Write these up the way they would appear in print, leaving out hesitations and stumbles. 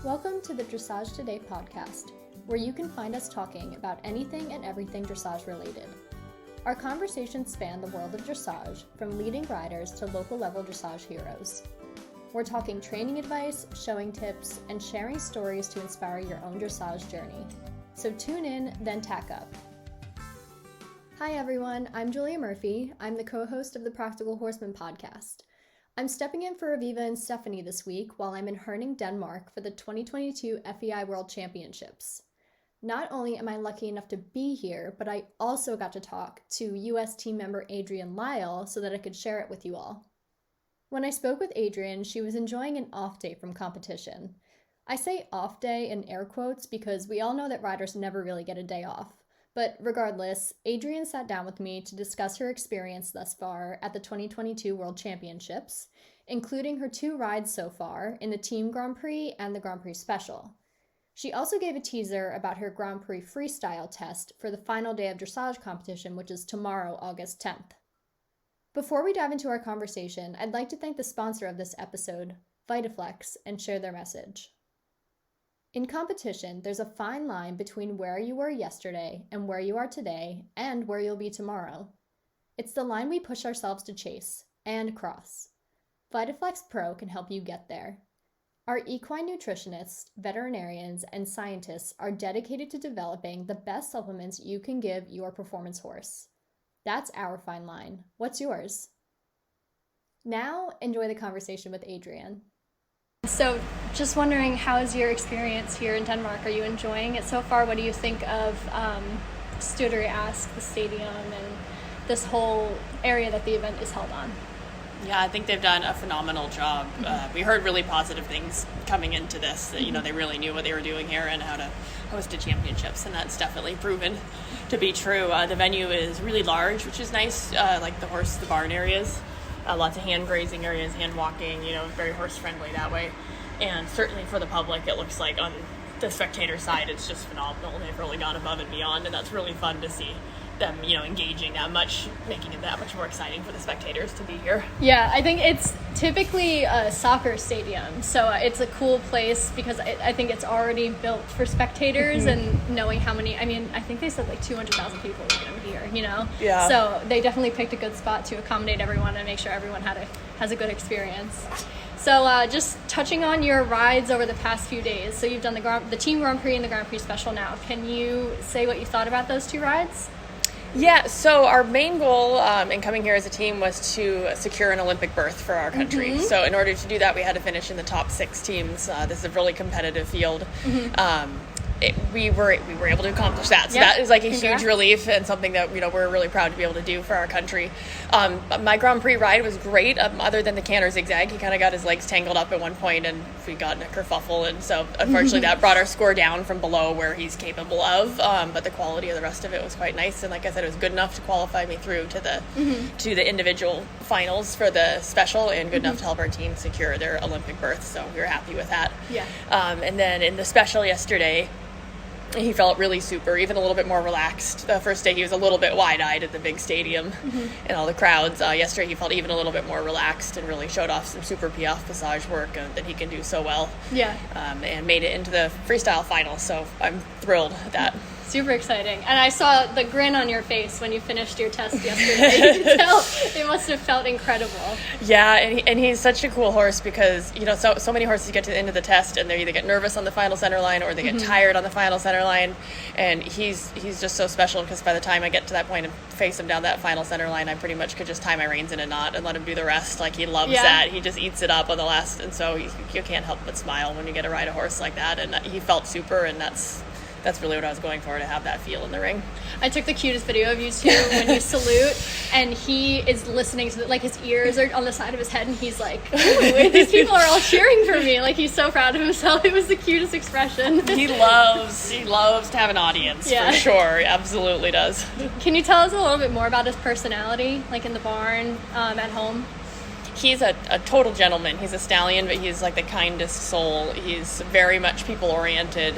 Welcome to the Dressage Today podcast, where you can find us talking about anything and everything dressage related. Our conversations span the world of dressage, from leading riders to local level dressage heroes. We're talking training advice, showing tips, and sharing stories to inspire your own dressage journey. So tune in, then tack up. Hi everyone, I'm Julia Murphy. I'm the co-host of the Practical Horseman podcast. I'm stepping in for Aviva and Stephanie this week while I'm in Herning, Denmark for the 2022 FEI World Championships. Not only am I lucky enough to be here, but I also got to talk to US team member Adrienne Lyle so that I could share it with you all. When I spoke with Adrienne, she was enjoying an off day from competition. I say off day in air quotes because we all know that riders never really get a day off. But regardless, Adrienne sat down with me to discuss her experience thus far at the 2022 World Championships, including her 2 rides so far in the Team Grand Prix and the Grand Prix Special. She also gave a teaser about her Grand Prix freestyle test for the final day of dressage competition, which is tomorrow, August 10th. Before we dive into our conversation, I'd like to thank the sponsor of this episode, VitaFlex, and share their message. In competition, there's a fine line between where you were yesterday and where you are today and where you'll be tomorrow. It's the line we push ourselves to chase and cross. VitaFlex Pro can help you get there. Our equine nutritionists, veterinarians, and scientists are dedicated to developing the best supplements you can give your performance horse. That's our fine line. What's yours? Now, enjoy the conversation with Adrienne. So, just wondering, how is your experience here in Denmark? Are you enjoying it so far? What do you think of Studery Ask, the stadium, and this whole area that the event is held on? Yeah, I think they've done a phenomenal job. We heard really positive things coming into this. That, you know, they really knew what they were doing here and how to host a championships, and that's definitely proven to be true. The venue is really large, which is nice, like the barn areas. Lots of hand grazing areas, hand walking, very horse friendly that way. And certainly for the public, it looks like on the spectator side, it's just phenomenal. They've really gone above and beyond, and that's really fun to see them, engaging that much, making it that much more exciting for the spectators to be here. Yeah, I think it's typically a soccer stadium, so it's a cool place because I think it's already built for spectators, and knowing how many, I think they said like 200,000 people were going to be here, Yeah. So they definitely picked a good spot to accommodate everyone and make sure everyone has a good experience. So just touching on your rides over the past few days. So you've done the Team Grand Prix and the Grand Prix Special now. Can you say what you thought about those 2 rides? Yeah, so our main goal in coming here as a team was to secure an Olympic berth for our country. So in order to do that, we had to finish in the top 6 teams. This is a really competitive field. We were able to accomplish that. So that is like a huge relief and something that we're really proud to be able to do for our country. My Grand Prix ride was great. Other than the canter zigzag, he kind of got his legs tangled up at one point, and we got in a kerfuffle, and so unfortunately that brought our score down from below where he's capable of. But the quality of the rest of it was quite nice, and like I said, it was good enough to qualify me through to the individual finals for the special, and good enough to help our team secure their Olympic berth. So we were happy with that. Yeah. And then in the special yesterday, he felt really super, even a little bit more relaxed. The first day he was a little bit wide-eyed at the big stadium and all the crowds. Yesterday he felt even a little bit more relaxed and really showed off some super piaffe passage work that he can do so well. Yeah. And made it into the freestyle final, so I'm thrilled at that. Super exciting. And I saw the grin on your face when you finished your test yesterday. You could tell it must have felt incredible. Yeah, and he's such a cool horse because, so many horses get to the end of the test and they either get nervous on the final center line or they get tired on the final center line. And he's just so special because by the time I get to that point and face him down that final center line, I pretty much could just tie my reins in a knot and let him do the rest. Like, he loves that. He just eats it up on the last, and so you can't help but smile when you get to ride a horse like that. And he felt super, and that's really what I was going for, to have that feel in the ring. I took the cutest video of you two when you salute, and he is listening to his ears are on the side of his head, and he's like, ooh, these people are all cheering for me. Like, he's so proud of himself. It was the cutest expression. He loves to have an audience, for sure. He absolutely does. Can you tell us a little bit more about his personality, like in the barn, at home? He's a total gentleman. He's a stallion, but he's like the kindest soul. He's very much people-oriented.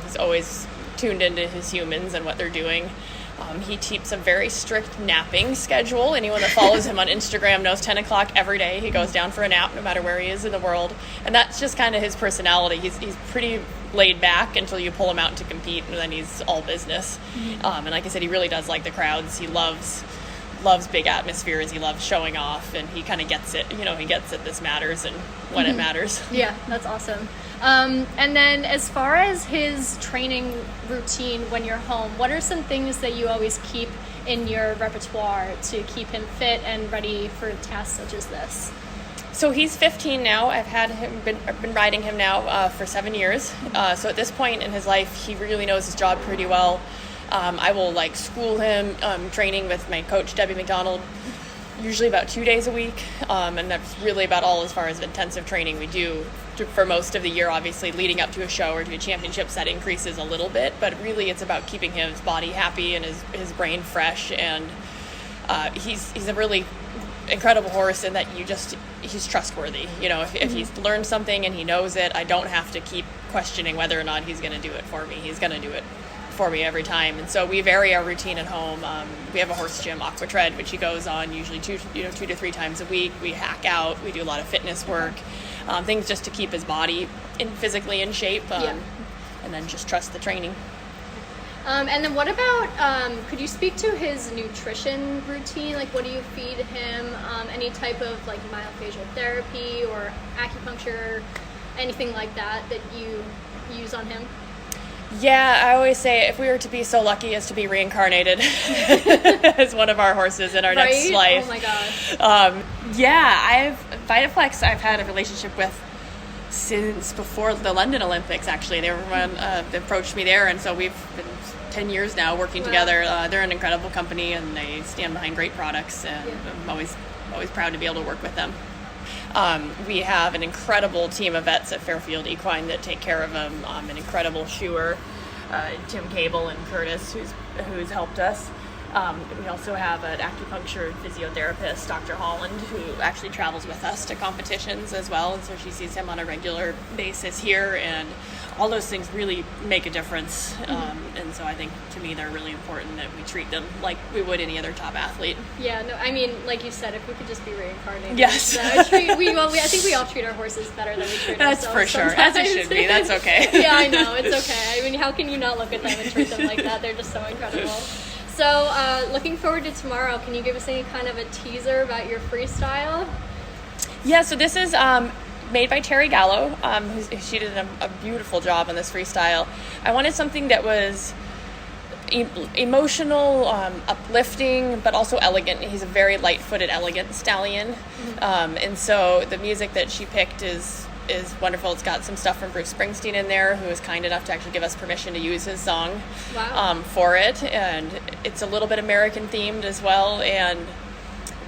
He's always tuned into his humans and what they're doing. He keeps a very strict napping schedule. Anyone that follows him on Instagram knows 10 o'clock every day he goes down for a nap, no matter where he is in the world. And that's just kind of his personality. He's pretty laid back until you pull him out to compete, and then he's all business. And like I said, he really does like the crowds. He loves big atmospheres. He loves showing off, and he kind of gets it. He gets that this matters and when it matters. Yeah, that's awesome. And then as far as his training routine when you're home, what are some things that you always keep in your repertoire to keep him fit and ready for tasks such as this? So he's 15 now. I've been riding him now for 7 years. So at this point in his life, he really knows his job pretty well. I will school him, training with my coach, Debbie McDonald, usually about 2 days a week. And that's really about all as far as intensive training we do for most of the year. Obviously, leading up to a show or to a championships, that increases a little bit. But really, it's about keeping his body happy and his brain fresh. And he's a really incredible horse in that he's trustworthy. If he's learned something and he knows it, I don't have to keep questioning whether or not he's going to do it for me. He's going to do it for me every time. And so we vary our routine at home. We have a horse gym, Aqua Tread, which he goes on usually 2 to 3 times a week. We hack out. We do a lot of fitness work, things just to keep his body physically in shape, and then just trust the training. And then what about, could you speak to his nutrition routine? What do you feed him? Any type of myofascial therapy or acupuncture, anything like that you use on him? Yeah, I always say if we were to be so lucky as to be reincarnated as one of our horses in our next life. Oh my gosh. Vitaflex I've had a relationship with since before the London Olympics, actually. They were one that approached me there, and so we've been 10 years now working together. They're an incredible company, and they stand behind great products, and I'm always proud to be able to work with them. We have an incredible team of vets at Fairfield Equine that take care of him. An incredible shoer, Tim Cable and Curtis, who's helped us. We also have an acupuncture physiotherapist, Dr. Holland, who actually travels with us to competitions as well, and so she sees him on a regular basis here, and all those things really make a difference. And so I think, to me, they're really important that we treat them like we would any other top athlete. Yeah, no, I mean, like you said, if we could just be reincarnated. Yes. I think we all treat our horses better than we treat ourselves. That's for sure. Sometimes. As it should be. That's okay. Yeah, I know. It's okay. I mean, how can you not look at them and treat them like that? They're just so incredible. So, looking forward to tomorrow, can you give us any kind of a teaser about your freestyle? Yeah, so this is made by Terry Gallo. She did a beautiful job on this freestyle. I wanted something that was emotional, uplifting, but also elegant. He's a very light-footed, elegant stallion. And so the music that she picked is wonderful. It's got some stuff from Bruce Springsteen in there, who was kind enough to actually give us permission to use his song for it. And it's a little bit American themed as well. And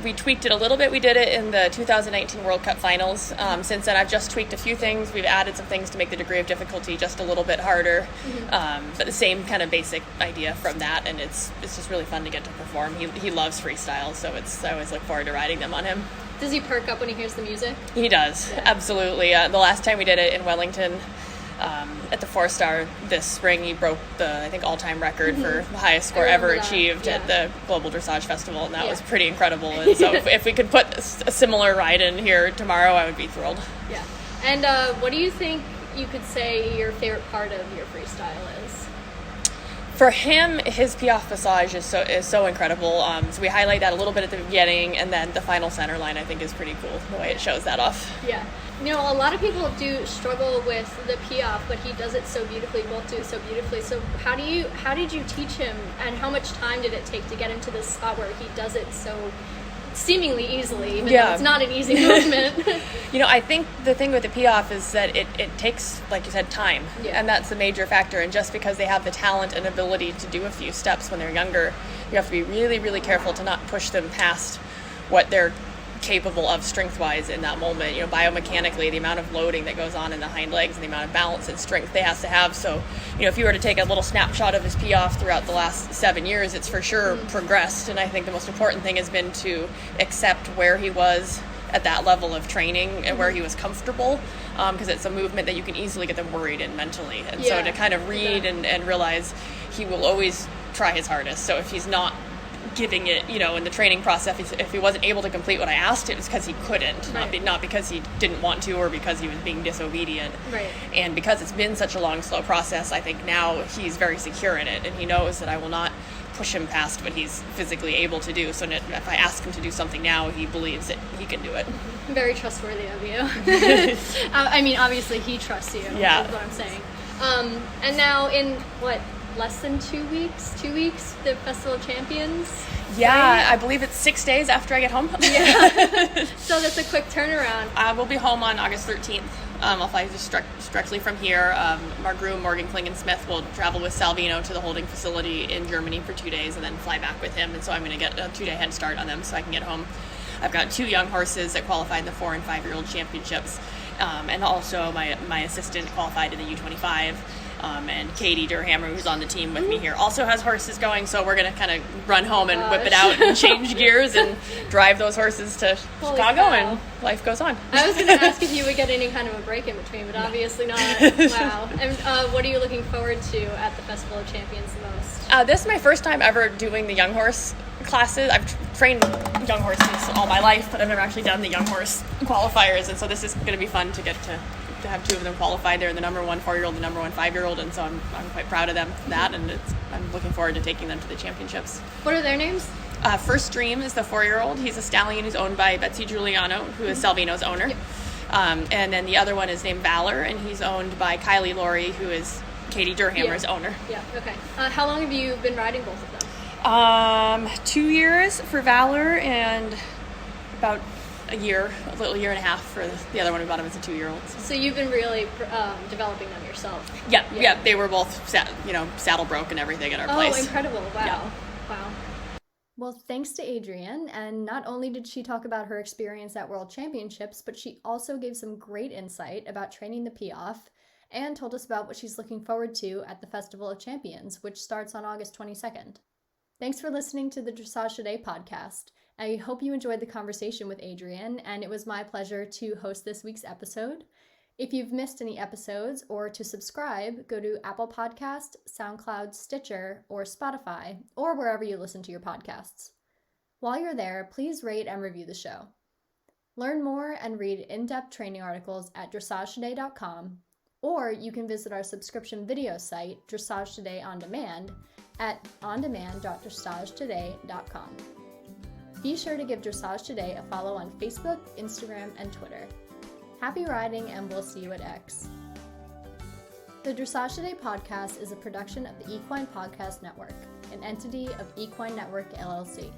we tweaked it a little bit. We did it in the 2019 World Cup Finals. Since then, I've just tweaked a few things. We've added some things to make the degree of difficulty just a little bit harder. But the same kind of basic idea from that. And it's just really fun to get to perform. He loves freestyle, so I always look forward to riding them on him. Does he perk up when he hears the music? He does, absolutely. The last time we did it in Wellington at the 4-star this spring, he broke the, I think, all-time record for the highest score ever achieved at the Global Dressage Festival, and that was pretty incredible. And so if we could put a similar ride in here tomorrow, I would be thrilled. Yeah. And what do you think you could say your favorite part of your freestyle is? For him, his Piaffe passage is so incredible. So we highlight that a little bit at the beginning, and then the final center line, I think, is pretty cool, the way it shows that off. Yeah. A lot of people do struggle with the Piaffe, but he does it so beautifully, both do it so beautifully. So how did you teach him, and how much time did it take to get him to this spot where he does it so seemingly easily, even though it's not an easy movement? I think the thing with the Piaffe is that it takes, like you said, time, and that's the major factor. And just because they have the talent and ability to do a few steps when they're younger, you have to be really, really careful to not push them past what they're capable of strength-wise in that moment. Biomechanically, the amount of loading that goes on in the hind legs and the amount of balance and strength they have to have. So, if you were to take a little snapshot of his Piaffe throughout the last 7 years, it's for sure progressed. And I think the most important thing has been to accept where he was at that level of training and where he was comfortable, because it's a movement that you can easily get them worried in mentally. And so to kind of read and realize he will always try his hardest. So if he's not giving it, in the training process, if he wasn't able to complete what I asked, it was because he couldn't, not because he didn't want to or because he was being disobedient. Right. And because it's been such a long, slow process, I think now he's very secure in it, and he knows that I will not push him past what he's physically able to do. So if I ask him to do something now, he believes that he can do it. Very trustworthy of you. I mean, obviously he trusts you. Yeah. Is what I'm saying. And now in less than 2 weeks, the Festival of Champions? Yeah, right? I believe it's 6 days after I get home. Yeah. So that's a quick turnaround. We'll be home on August 13th. I'll fly just directly from here. Our groom, Morgan Klingon-Smith, will travel with Salvino to the holding facility in Germany for 2 days and then fly back with him. And so I'm going to get a 2-day head start on them so I can get home. I've got 2 young horses that qualified in the 4- and 5-year-old championships. And also my assistant qualified in the U25. And Katie Durhammer, who's on the team with me here, also has horses going. So we're going to kind of run home and whip it out and change gears and drive those horses to Chicago, and life goes on. I was going to ask if you would get any kind of a break in between, but obviously not. Wow. And what are you looking forward to at the Festival of Champions the most? This is my first time ever doing the young horse classes. I've trained young horses all my life, but I've never actually done the young horse qualifiers, and so this is going to be fun to get to have 2 of them qualified. They're the number 1 4-year-old, the number 1 5-year-old, and so I'm quite proud of them for that, and I'm looking forward to taking them to the championships. What are their names? First Dream is the 4-year-old. He's a stallion who's owned by Betsy Giuliano, who is Salvino's owner. Yep. And then the other one is named Valor, and he's owned by Kylie Laurie, who is Katie Durhammer's owner. Yeah, okay. How long have you been riding both of them? 2 years for Valor and about a little year and a half for the other one. We bought him as a 2-year-old. So you've been really developing them yourself. Yeah. They were both, saddle broke and everything at our place. Oh, incredible! Wow, yeah. Wow. Well, thanks to Adrienne, and not only did she talk about her experience at World Championships, but she also gave some great insight about training the Piaffe and told us about what she's looking forward to at the Festival of Champions, which starts on August 22nd. Thanks for listening to the Dressage Today podcast. I hope you enjoyed the conversation with Adrienne, and it was my pleasure to host this week's episode. If you've missed any episodes or to subscribe, go to Apple Podcast, SoundCloud, Stitcher, or Spotify, or wherever you listen to your podcasts. While you're there, please rate and review the show. Learn more and read in-depth training articles at dressagetoday.com, or you can visit our subscription video site, Dressage Today On Demand, at ondemand.dressagetoday.com. Be sure to give Dressage Today a follow on Facebook, Instagram, and Twitter. Happy riding, and we'll see you at X. The Dressage Today podcast is a production of the Equine Podcast Network, an entity of Equine Network, LLC.